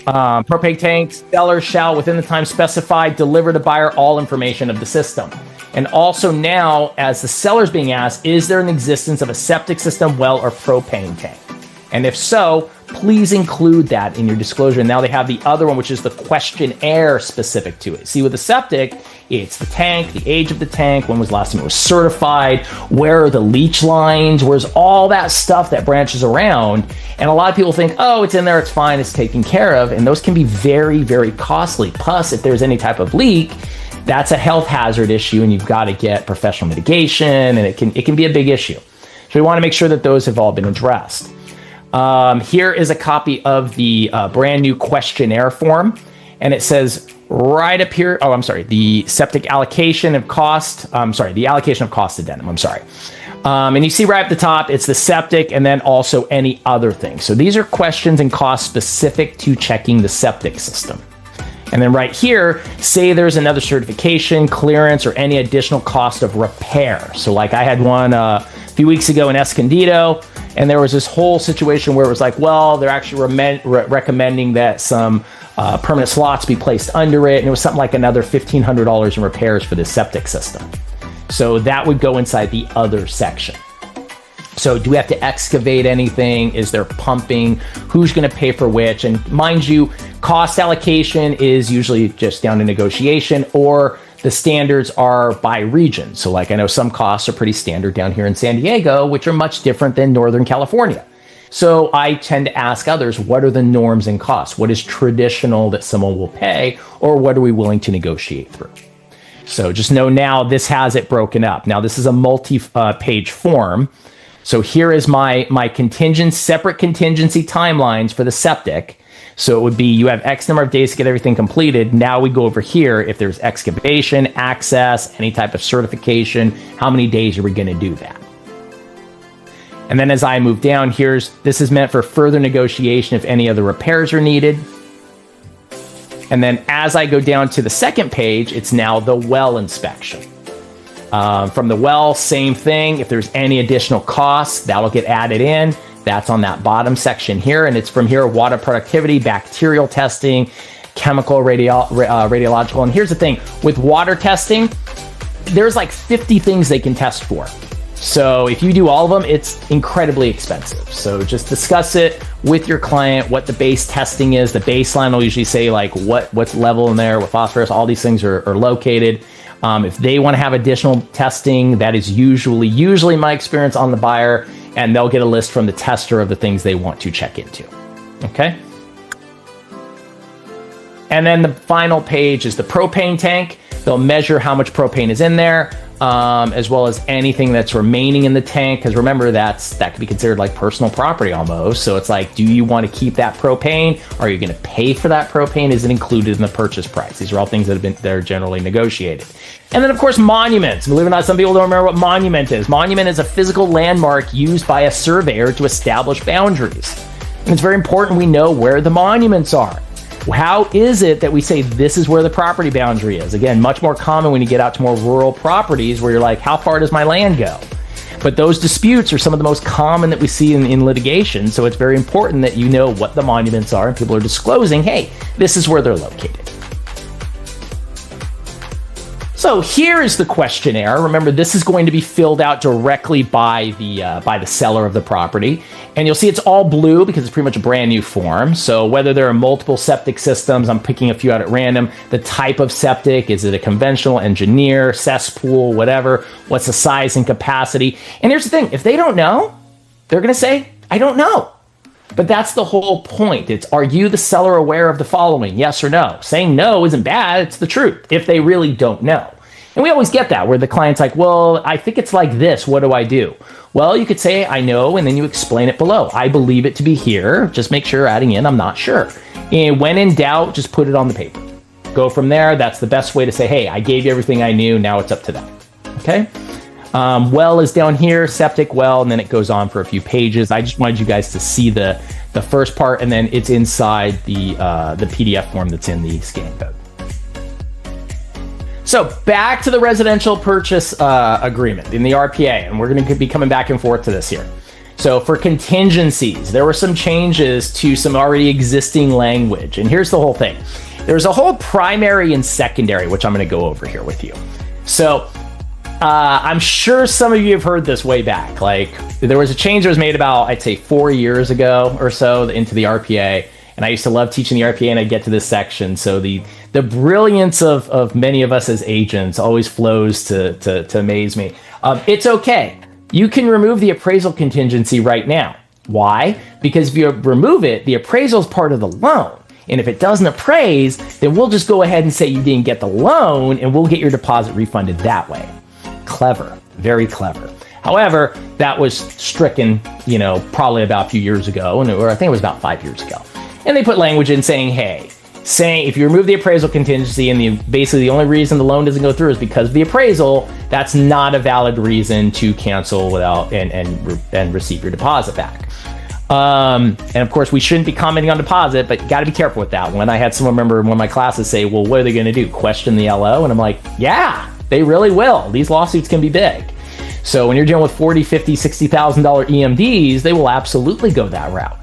Propane tanks, seller shall, within the time specified, deliver to buyer all information of the system. And also now, as the seller's being asked, is there an existence of a septic system, well, or propane tank? And if so, please include that in your disclosure. And now they have the other one, which is the questionnaire specific to it. See, with the septic, it's the tank, the age of the tank, when was the last time it was certified, where are the leach lines, where's all that stuff that branches around. And a lot of people think, oh, it's in there, it's fine, it's taken care of. And those can be very, very costly. Plus, if there's any type of leak, that's a health hazard issue, and you've got to get professional mitigation, and it can be a big issue. So we want to make sure that those have all been addressed. Here is a copy of the brand new questionnaire form, and it says right up here, the septic allocation of cost, the allocation of cost addendum, and you see right at the top, it's the septic and then also any other thing. So these are questions and costs specific to checking the septic system. And then right here, say there's another certification, clearance, or any additional cost of repair. So like I had one a few weeks ago in Escondido, and there was this whole situation where it was like, well, they're actually recommending that some permanent slots be placed under it. And it was something like another $1,500 in repairs for the septic system. So that would go inside the other section. So do we have to excavate anything? Is there pumping? Who's going to pay for which? And mind you, cost allocation is usually just down to negotiation, or the standards are by region. So like I know some costs are pretty standard down here in San Diego, which are much different than Northern California. So I tend to ask others, what are the norms and costs? What is traditional that someone will pay, or what are we willing to negotiate through? So just know now this has it broken up. Now this is a multi-page form. So here is my separate contingency timelines for the septic. So it would be, you have X number of days to get everything completed. Now we go over here, if there's excavation, access, any type of certification, how many days are we going to do that? And then as I move down, this is meant for further negotiation if any other repairs are needed. And then as I go down to the second page, it's now the well inspection. From the well, same thing. If there's any additional costs, that'll get added in. That's on that bottom section here. And it's from here, water productivity, bacterial testing, chemical, radiological. And here's the thing, with water testing, there's like 50 things they can test for. So if you do all of them, it's incredibly expensive. So just discuss it with your client, what the base testing is. The baseline will usually say like what's level in there, what phosphorus, all these things are located. If they want to have additional testing, that is usually my experience on the buyer, and they'll get a list from the tester of the things they want to check into. Okay. And then the final page is the propane tank. They'll measure how much propane is in there, as well as anything that's remaining in the tank. Because remember, that could be considered like personal property almost. So it's like, do you want to keep that propane? Are you going to pay for that propane? Is it included in the purchase price? These are all things that are generally negotiated. And then, of course, monuments. Believe it or not, some people don't remember what monument is. Monument is a physical landmark used by a surveyor to establish boundaries. And it's very important we know where the monuments are. How is it that we say this is where the property boundary is? Again, much more common when you get out to more rural properties where you're like, how far does my land go? But those disputes are some of the most common that we see in litigation. So it's very important that you know what the monuments are and people are disclosing, hey, this is where they're located. So here is the questionnaire. Remember, this is going to be filled out directly by the seller of the property. And you'll see it's all blue because it's pretty much a brand new form. So whether there are multiple septic systems, I'm picking a few out at random, the type of septic, is it a conventional, engineer, cesspool, whatever, what's the size and capacity? And here's the thing, if they don't know, they're going to say, I don't know. But that's the whole point. It's, are you, the seller, aware of the following? Yes or no? Saying no isn't bad. It's the truth if they really don't know. And we always get that where the client's like, well, I think it's like this. What do I do? Well, you could say, I know, and then you explain it below. I believe it to be here. Just make sure you're adding in, I'm not sure. And when in doubt, just put it on the paper. Go from there. That's the best way to say, hey, I gave you everything I knew. Now it's up to them. Okay. Well is down here, septic well, and then it goes on for a few pages. I just wanted you guys to see the first part, and then it's inside the PDF form that's in the scan code. So back to the residential purchase agreement in the RPA, and we're going to be coming back and forth to this here. So for contingencies, there were some changes to some already existing language. And here's the whole thing. There's a whole primary and secondary, which I'm going to go over here with you. So I'm sure some of you have heard this way back. Like there was a change that was made about, I'd say 4 years ago or so into the RPA. And I used to love teaching the RPA, and I'd get to this section. So the brilliance of many of us as agents always flows to amaze me. It's okay. You can remove the appraisal contingency right now. Why? Because if you remove it, the appraisal is part of the loan. And if it doesn't appraise, then we'll just go ahead and say you didn't get the loan, and we'll get your deposit refunded that way. Clever, very clever. However, that was stricken, probably about a few years ago, or I think it was about 5 years ago. And they put language in saying if you remove the appraisal contingency and basically the only reason the loan doesn't go through is because of the appraisal, that's not a valid reason to cancel without and receive your deposit back. And of course, we shouldn't be commenting on deposit, but you got to be careful with that. When I had someone remember in one of my classes say, well, what are they going to do? Question the LO? And I'm like, yeah, they really will. These lawsuits can be big. So when you're dealing with $40,000, $50,000, $60,000 EMDs, they will absolutely go that route.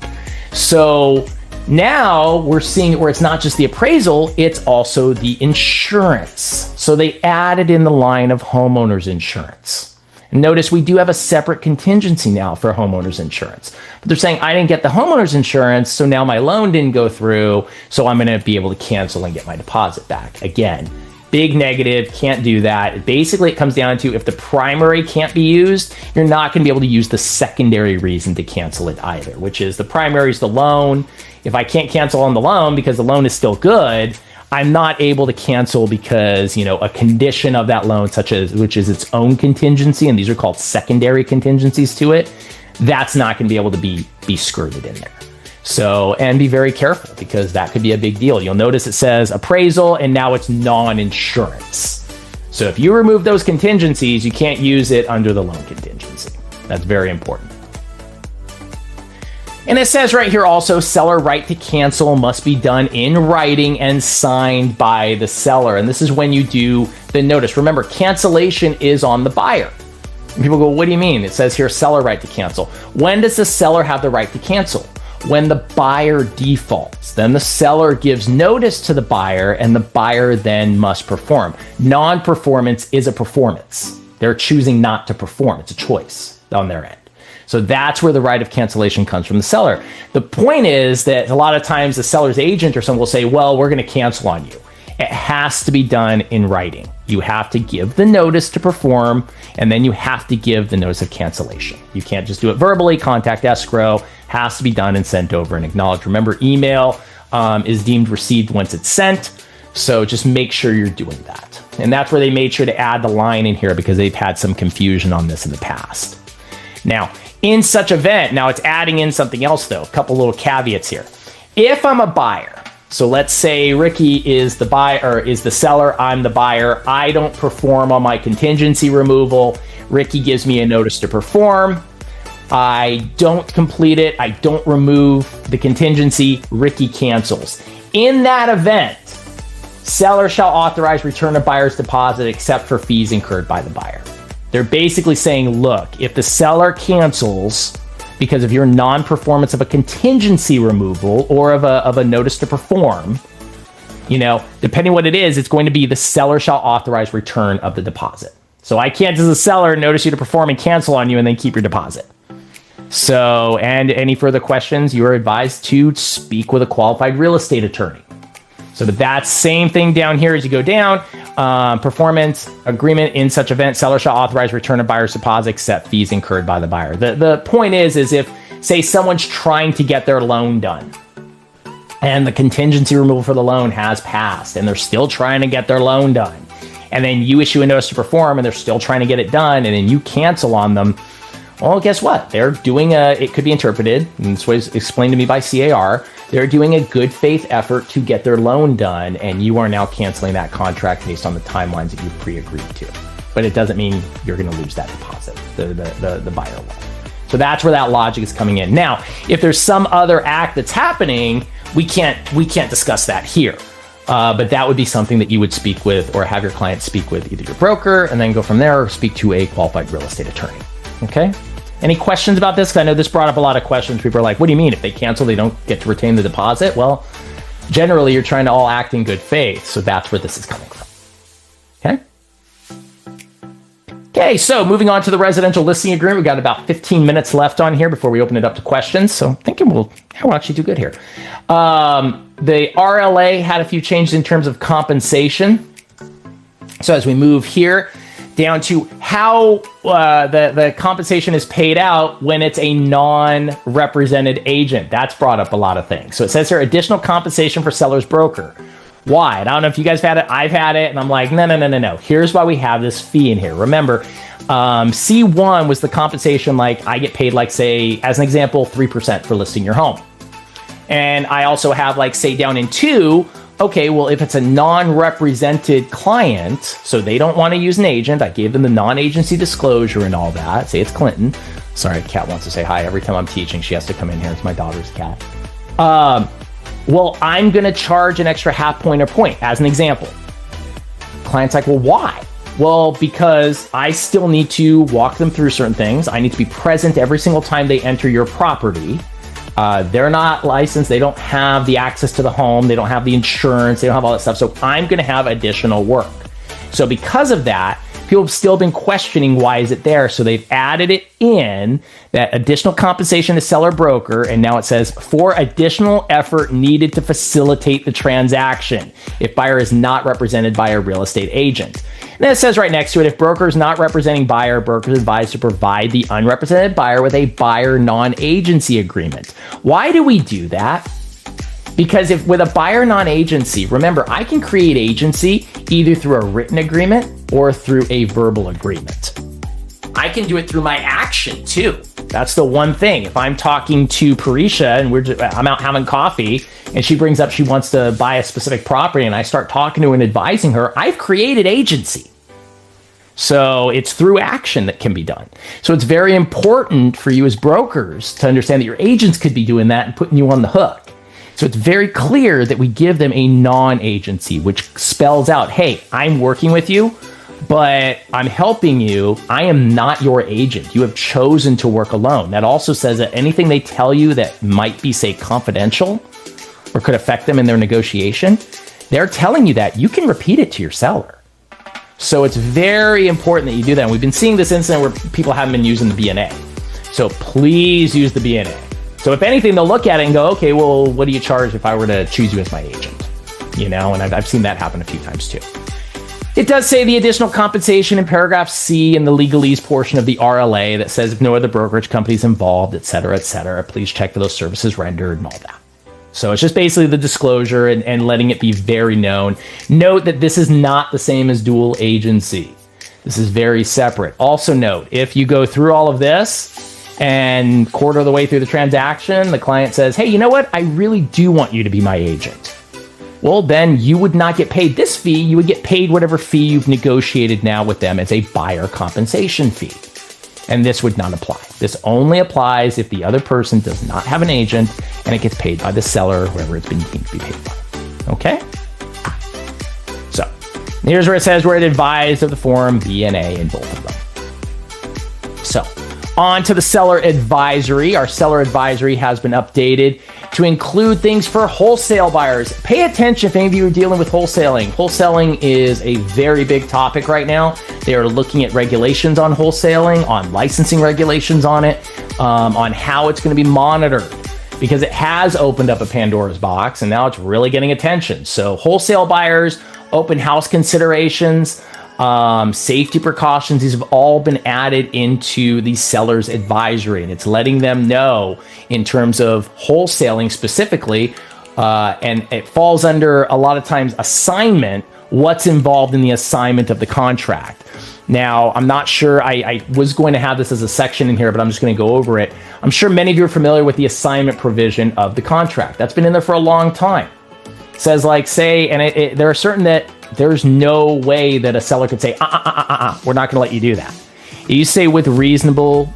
So now we're seeing it where it's not just the appraisal, it's also the insurance. So they added in the line of homeowners insurance. And notice we do have a separate contingency now for homeowners insurance. But they're saying, I didn't get the homeowners insurance, so now my loan didn't go through, so I'm going to be able to cancel and get my deposit back. Again, big negative, can't do that. Basically, it comes down to if the primary can't be used, you're not going to be able to use the secondary reason to cancel it either, which is the primary is the loan. If I can't cancel on the loan because the loan is still good, I'm not able to cancel because, a condition of that loan, which is its own contingency, and these are called secondary contingencies to it, that's not going to be able to be skirted in there. So, and be very careful because that could be a big deal. You'll notice it says appraisal and now it's non-insurance. So if you remove those contingencies, you can't use it under the loan contingency. That's very important. And it says right here also, seller right to cancel must be done in writing and signed by the seller. And this is when you do the notice. Remember, cancellation is on the buyer. And people go, what do you mean? It says here, seller right to cancel. When does the seller have the right to cancel? When the buyer defaults. Then the seller gives notice to the buyer, and the buyer then must perform. Non-performance is a performance. They're choosing not to perform. It's a choice on their end. So that's where the right of cancellation comes from the seller. The point is that a lot of times the seller's agent or someone will say, well, we're going to cancel on you. It has to be done in writing. You have to give the notice to perform, and then you have to give the notice of cancellation. You can't just do it verbally. Contact escrow. Has to be done and sent over and acknowledged. Remember, email is deemed received once it's sent. So just make sure you're doing that. And that's where they made sure to add the line in here because they've had some confusion on this in the past. Now, in such event, now it's adding in something else though, a couple little caveats here. If I'm a buyer, so let's say Ricky is the buyer, or is the seller, I'm the buyer, I don't perform on my contingency removal, Ricky gives me a notice to perform, I don't complete it, I don't remove the contingency, Ricky cancels. In that event, seller shall authorize return of buyer's deposit except for fees incurred by the buyer. They're basically saying, look, if the seller cancels because of your non-performance of a contingency removal or of a notice to perform, depending what it is, it's going to be the seller shall authorize return of the deposit. So I can't, as a seller, notice you to perform and cancel on you and then keep your deposit. So, and any further questions, you are advised to speak with a qualified real estate attorney. So that same thing down here as you go down, performance agreement in such event, seller shall authorize return of buyer's deposit except fees incurred by the buyer. The point is if, say, someone's trying to get their loan done and the contingency removal for the loan has passed and they're still trying to get their loan done, and then you issue a notice to perform and they're still trying to get it done, and then you cancel on them, well, guess what? They're doing it could be interpreted, and this was explained to me by C.A.R., they're doing a good faith effort to get their loan done, and you are now canceling that contract based on the timelines that you've pre-agreed to. But it doesn't mean you're going to lose that deposit, the buyer will. So that's where that logic is coming in. Now, if there's some other act that's happening, we can't discuss that here. But that would be something that you would speak with or have your client speak with either your broker and then go from there, or speak to a qualified real estate attorney. Okay? Any questions about this? Because I know this brought up a lot of questions. People are like, what do you mean? If they cancel, they don't get to retain the deposit? Well, generally, you're trying to all act in good faith. So that's where this is coming from. Okay? Okay, so moving on to the residential listing agreement. We've got about 15 minutes left on here before we open it up to questions. So I'm thinking we'll actually do good here. The RLA had a few changes in terms of compensation. So as we move here down to how the compensation is paid out when it's a non-represented agent, that's brought up a lot of things. So it says here, additional compensation for seller's broker. Why? I don't know if you guys have had it. I've had it, and I'm like, no. Here's why we have this fee in here. Remember, C1 was the compensation, like I get paid, like, say, as an example, 3% for listing your home. And I also have, like, say, down in 2, okay, well, if it's a non-represented client, so they don't want to use an agent, I gave them the non-agency disclosure and all that. Say it's Clinton. Sorry, Kat wants to say hi. Every time I'm teaching, she has to come in here. It's my daughter's cat. Well, I'm going to charge an extra half point or point, as an example. Client's like, well, why? Well, because I still need to walk them through certain things. I need to be present every single time they enter your property. They're not licensed. They don't have the access to the home. They don't have the insurance. They don't have all that stuff. So I'm going to have additional work. So because of that, people have still been questioning, why is it there? So they've added it in, that additional compensation to seller broker. And now it says, for additional effort needed to facilitate the transaction if buyer is not represented by a real estate agent. And then it says right next to it, if broker is not representing buyer, broker is advised to provide the unrepresented buyer with a buyer non-agency agreement. Why do we do that? Because if with a buyer non-agency, remember, I can create agency either through a written agreement or through a verbal agreement. I can do it through my action too. That's the one thing. If I'm talking to Parisha and I'm out having coffee and she brings up she wants to buy a specific property and I start talking to her and advising her, I've created agency. So it's through action that can be done. So it's very important for you as brokers to understand that your agents could be doing that and putting you on the hook. So it's very clear that we give them a non-agency, which spells out, hey, I'm working with you, but I'm helping you. I am not your agent. You have chosen to work alone. That also says that anything they tell you that might be, say, confidential or could affect them in their negotiation, they're telling you that. You can repeat it to your seller. So it's very important that you do that. And we've been seeing this incident where people haven't been using the BNA. So please use the BNA. So if anything, they'll look at it and go, okay, well, what do you charge if I were to choose you as my agent? You know, and I've seen that happen a few times too. It does say the additional compensation in paragraph C in the legalese portion of the RLA that says if no other brokerage companies involved, et cetera, please check for those services rendered and all that. So it's just basically the disclosure and letting it be very known. Note that this is not the same as dual agency. This is very separate. Also note, if you go through all of this, and quarter of the way through the transaction, the client says, hey, you know what? I really do want you to be my agent. Well, then you would not get paid this fee. You would get paid whatever fee you've negotiated now with them as a buyer compensation fee. And this would not apply. This only applies if the other person does not have an agent and it gets paid by the seller, whoever it's been deemed to be paid by. Okay? So here's where it says we're advised of the form BNA in both of them. So on to the seller advisory. Our seller advisory has been updated to include things for wholesale buyers. Pay attention if any of you are dealing with wholesaling. Wholesaling is a very big topic right now. They are looking at regulations on wholesaling, on licensing regulations on it, on how it's going to be monitored, because it has opened up a Pandora's box and now it's really getting attention. So wholesale buyers, open house considerations, safety precautions, these have all been added into the seller's advisory, and it's letting them know in terms of wholesaling specifically, and it falls under a lot of times assignment, what's involved in the assignment of the contract. Now, I'm not sure, I was going to have this as a section in here, but I'm just going to go over it. I'm sure many of you are familiar with the assignment provision of the contract. That's been in there for a long time. It says, like, say, and there are certain that there's no way that a seller could say, we're not going to let you do that. You say with reasonable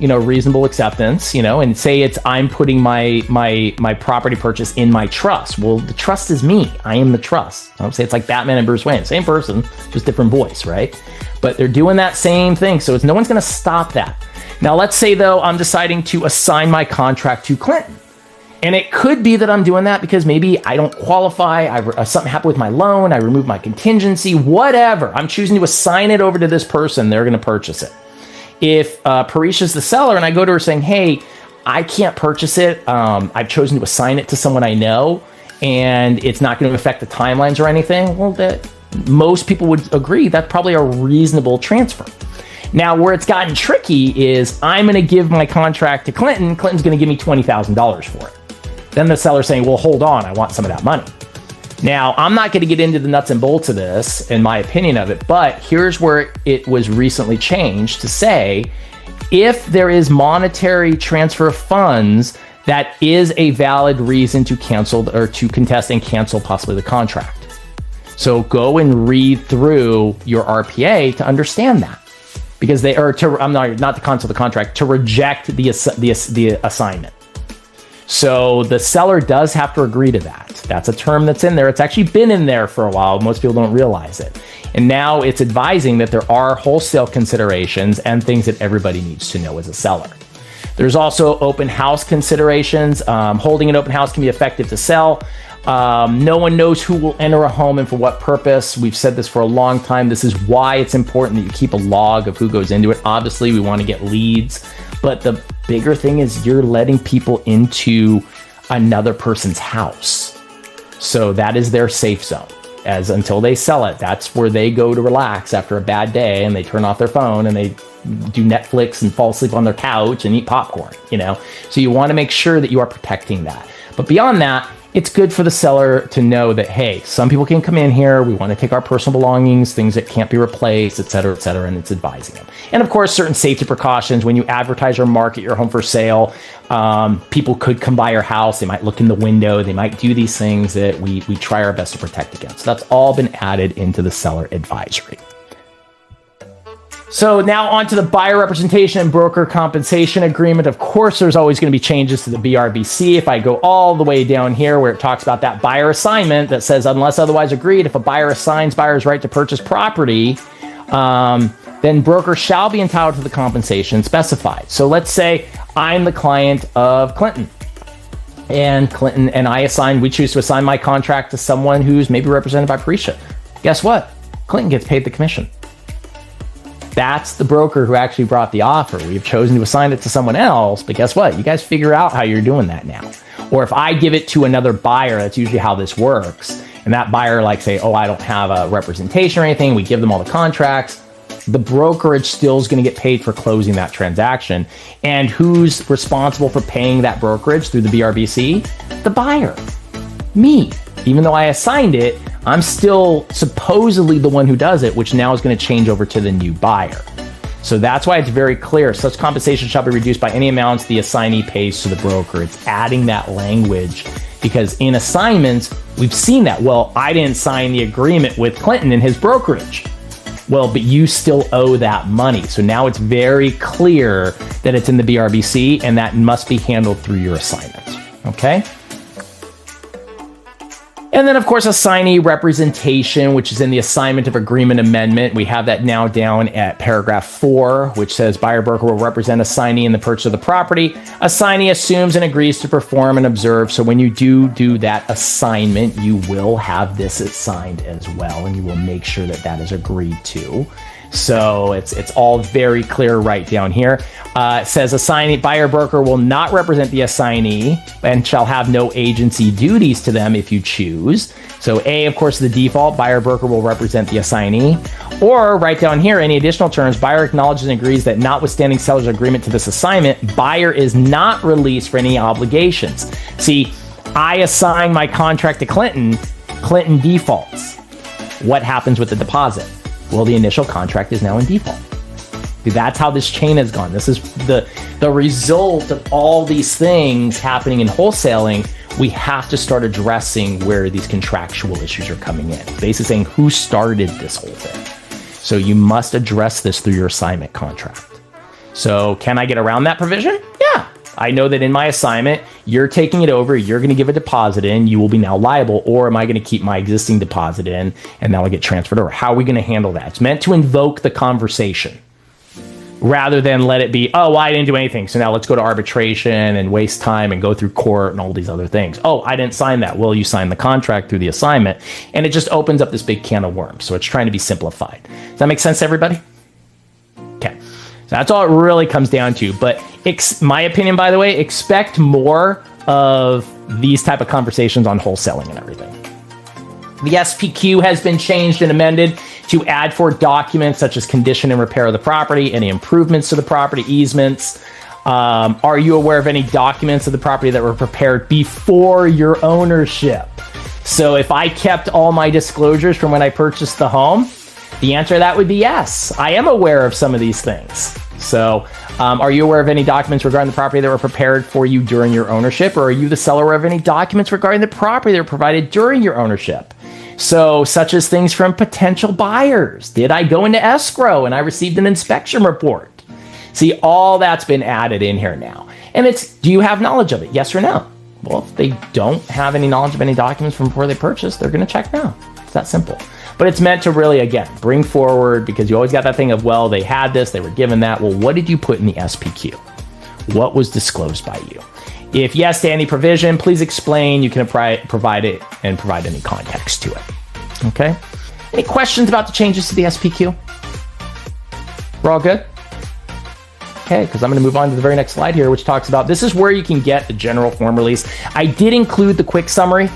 acceptance, and say it's, I'm putting my property purchase in my trust. Well, the trust is me. I am the trust. I would say it's like Batman and Bruce Wayne, same person, just different voice, right? But they're doing that same thing. So no one's going to stop that. Now, let's say, though, I'm deciding to assign my contract to Clinton. And it could be that I'm doing that because maybe I don't qualify, something happened with my loan, I removed my contingency, whatever. I'm choosing to assign it over to this person, they're going to purchase it. If Parisha's the seller and I go to her saying, hey, I can't purchase it, I've chosen to assign it to someone I know, and it's not going to affect the timelines or anything, well, most people would agree that's probably a reasonable transfer. Now, where it's gotten tricky is I'm going to give my contract to Clinton, Clinton's going to give me $20,000 for it. Then the seller's saying, well, hold on, I want some of that money. Now, I'm not going to get into the nuts and bolts of this, in my opinion of it, but here's where it was recently changed to say, if there is monetary transfer of funds, that is a valid reason to cancel or to contest and cancel possibly the contract. So go and read through your RPA to understand that. Because not to cancel the contract, to reject the assignment. So the seller does have to agree to that. That's a term that's in there. It's actually been in there for a while. Most people don't realize it. And now it's advising that there are wholesale considerations and things that everybody needs to know as a seller. There's also open house considerations. Holding an open house can be effective to sell. No one knows who will enter a home and for what purpose. We've said this for a long time. This is why it's important that you keep a log of who goes into it. Obviously, we want to get leads, but the bigger thing is you're letting people into another person's house. So that is their safe zone. Until they sell it, that's where they go to relax after a bad day, and they turn off their phone and they do Netflix and fall asleep on their couch and eat popcorn, So you want to make sure that you are protecting that. But beyond that, it's good for the seller to know that, hey, some people can come in here. We want to take our personal belongings, things that can't be replaced, et cetera, and it's advising them. And of course, certain safety precautions. When you advertise or market your home for sale, people could come by your house. They might look in the window. They might do these things that we try our best to protect against. So that's all been added into the seller advisory. So now on to the buyer representation and broker compensation agreement. Of course, there's always going to be changes to the BRBC. If I go all the way down here where it talks about that buyer assignment that says, unless otherwise agreed, if a buyer assigns buyer's right to purchase property, then broker shall be entitled to the compensation specified. So let's say I'm the client of Clinton. And Clinton and we choose to assign my contract to someone who's maybe represented by Parisha. Guess what? Clinton gets paid the commission. That's the broker who actually brought the offer. We've chosen to assign it to someone else, but guess what? You guys figure out how you're doing that now. Or if I give it to another buyer, that's usually how this works. And that buyer say, oh, I don't have a representation or anything. We give them all the contracts. The brokerage still is going to get paid for closing that transaction. And who's responsible for paying that brokerage through the BRBC? The buyer, me. Even though I assigned it, I'm still supposedly the one who does it, which now is going to change over to the new buyer. So that's why it's very clear. Such compensation shall be reduced by any amounts the assignee pays to the broker. It's adding that language because in assignments, we've seen that. Well, I didn't sign the agreement with Clinton and his brokerage. Well, but you still owe that money. So now it's very clear that it's in the BRBC and that must be handled through your assignment. Okay? And then, of course, assignee representation, which is in the assignment of agreement amendment. We have that now down at paragraph 4, which says buyer broker will represent assignee in the purchase of the property. Assignee assumes and agrees to perform and observe. So when you do that assignment, you will have this assigned as well, and you will make sure that that is agreed to. So it's all very clear right down here. It says assignee buyer broker will not represent the assignee and shall have no agency duties to them if you choose. So A, of course, the default, buyer broker will represent the assignee. Or right down here, any additional terms, buyer acknowledges and agrees that notwithstanding seller's agreement to this assignment, buyer is not released for any obligations. See, I assign my contract to Clinton, Clinton defaults. What happens with the deposit? Well, the initial contract is now in default. That's how this chain has gone. This is the result of all these things happening in wholesaling. We have to start addressing where these contractual issues are coming in. Basically saying who started this whole thing. So you must address this through your assignment contract. So can I get around that provision? Yeah. I know that in my assignment, you're taking it over, you're going to give a deposit in, you will be now liable, or am I going to keep my existing deposit in and now I get transferred over? How are we going to handle that? It's meant to invoke the conversation. rather than let it be, oh, well, I didn't do anything, so now let's go to arbitration and waste time and go through court and all these other things. Oh, I didn't sign that. Well, you signed the contract through the assignment, and it just opens up this big can of worms. So it's trying to be simplified. Does that make sense to everybody? Okay. So that's all it really comes down to. But my opinion, by the way, expect more of these type of conversations on wholesaling and everything. The SPQ has been changed and amended to add for documents such as condition and repair of the property, any improvements to the property, easements. Are you aware of any documents of the property that were prepared before your ownership? So if I kept all my disclosures from when I purchased the home, the answer to that would be yes. I am aware of some of these things. So are you aware of any documents regarding the property that were prepared for you during your ownership? Or are you, the seller, aware of any documents regarding the property that were provided during your ownership? So such as things from potential buyers. Did I go into escrow and I received an inspection report? See, all that's been added in here now. And it's, do you have knowledge of it? Yes or no? Well, if they don't have any knowledge of any documents from before they purchased, they're going to check no. It's that simple. But it's meant to really, again, bring forward, because you always got that thing of, well, they had this, they were given that. Well, what did you put in the SPQ? What was disclosed by you? If yes to any provision, please explain. You can provide it and provide any context to it. Okay? Any questions about the changes to the SPQ? We're all good? Okay, because I'm going to move on to the very next slide here, which talks about, this is where you can get the general form release. I did include the quick summary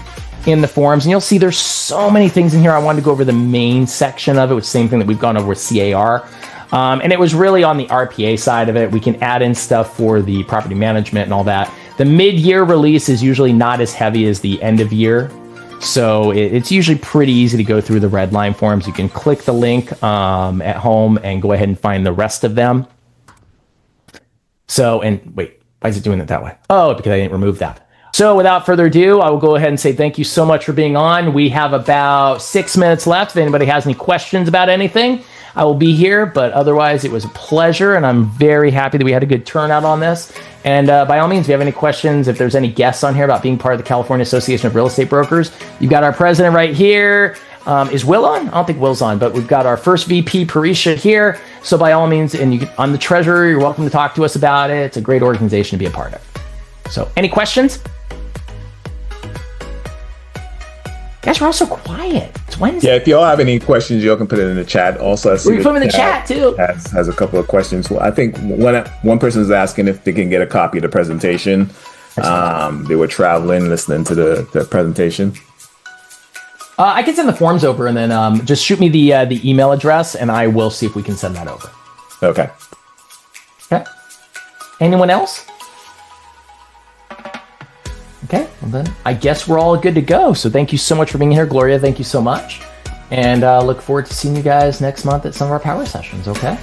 in the forms, and you'll see there's so many things in here. I wanted to go over the main section of it, which is the same thing that we've gone over with C.A.R. And it was really on the RPA side of it. We can add in stuff for the property management and all that. The mid-year release is usually not as heavy as the end of year. So it's usually pretty easy to go through the red line forms. You can click the link at home and go ahead and find the rest of them. So, and wait, why is it doing it that way? Oh, because I didn't remove that. So without further ado, I will go ahead and say thank you so much for being on. We have about 6 minutes left. If anybody has any questions about anything, I will be here, but otherwise it was a pleasure, and I'm very happy that we had a good turnout on this. And by all means, if you have any questions, if there's any guests on here about being part of the California Association of Real Estate Brokers, you've got our president right here. Is Will on? I don't think Will's on, but we've got our first VP, Parisha, here. So by all means, and I'm the treasurer, you're welcome to talk to us about it. It's a great organization to be a part of. So any questions? Guys, we're all so quiet. It's Wednesday. Yeah, if y'all have any questions, y'all can put it in the chat. Also, I see we put them in the chat too. Has a couple of questions. Well, I think one person is asking if they can get a copy of the presentation. They were traveling, listening to the presentation. I can send the forms over, and then just shoot me the email address, and I will see if we can send that over. Okay. Okay. Anyone else? Okay, well then I guess we're all good to go. So thank you so much for being here. Gloria, thank you so much. And look forward to seeing you guys next month at some of our power sessions, okay?